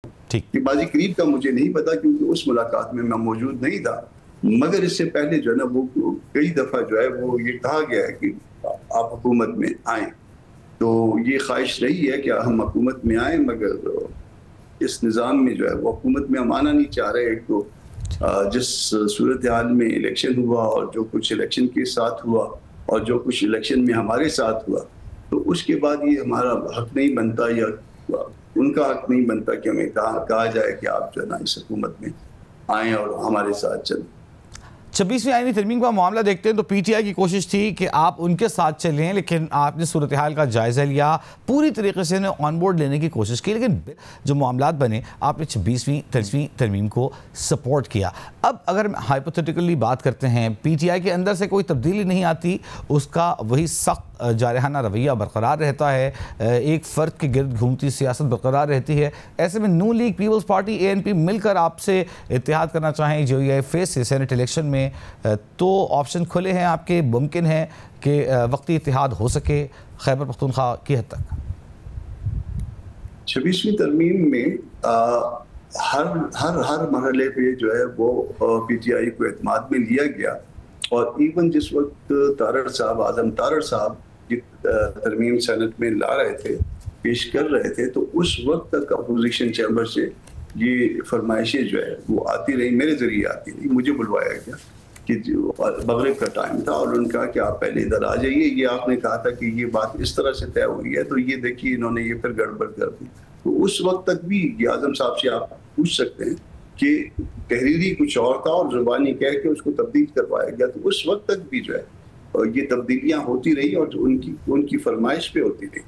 ठीक। कि बाजी करीब का मुझे नहीं पता क्योंकि उस मुलाकात में मैं मौजूद नहीं था, मगर इससे पहले जो है ना वो कई दफ़ा जो है वो ये कहा गया है कि आप हुकूमत में आए। तो ये ख्वाहिश रही है कि हम हुकूमत में आए, मगर इस निज़ाम में जो है वो हुकूमत में हम आना नहीं चाह रहे। एक तो जिस सूरत हाल में इलेक्शन हुआ और जो कुछ इलेक्शन के साथ हुआ और जो कुछ इलेक्शन में हमारे साथ हुआ, तो उसके बाद ये हमारा हक नहीं बनता या उनका हक नहीं बनता कि हमें कहा जाए कि आप जो है ना इस हुकूमत में आएँ और हमारे साथ चलें। 26वीं आईनी तरमीम का मामला देखते हैं तो पीटीआई की कोशिश थी कि आप उनके साथ चलें, लेकिन आपने सूरत हाल का जायज़ा लिया, पूरी तरीके से उन्हें ऑन बोर्ड लेने की कोशिश की, लेकिन जो मामलात बने आपने 26वीं तरमीम को सपोर्ट किया। अब अगर हाइपोथेटिकली बात करते हैं, पीटीआई के अंदर से कोई तब्दीली नहीं आती, उसका वही सख्त जारहाना रवैया बरकरार रहता है, एक फ़र्द के गिर्द घूमती सियासत बरकरार रहती है। ऐसे में नून लीग, पीपल्स पार्टी, एएनपी मिलकर आपसे इत्तेहाद करना चाहें JUIF से सेनेट इलेक्शन में, तो ऑप्शन खुले हैं आपके, मुमकिन है कि वक्ती इत्तेहाद हो सके खैबर पख्तूनख्वा की हद तक। 26वीं तरमीम में हर मरहले पे जो है वो पीटीआई को एतमाद में लिया गया। और इवन जिस वक्त तारड़ साहब, आजम तारड़ साहब तरमीम सेनेट में ला रहे थे, पेश कर रहे थे, तो उस वक्त तक अपोजिशन चैम्बर से ये फरमाइशें जो है वो आती रही, मेरे जरिए आती रही। मुझे बुलवाया गया कि मगरिब का टाइम था और उन्होंने कहा कि आप पहले इधर आ जाइए, ये आपने कहा था कि ये बात इस तरह से तय हुई है, तो ये देखिए इन्होंने ये फिर गड़बड़ कर दी। तो उस वक्त तक भी आजम साहब से आप पूछ सकते हैं कि तहरीरी कुछ और था और जुबानी कह के उसको तब्दील करवाया गया। तो उस वक्त तक भी जो है ये तब्दीलियां होती रही और उनकी फरमाइश पे होती रही।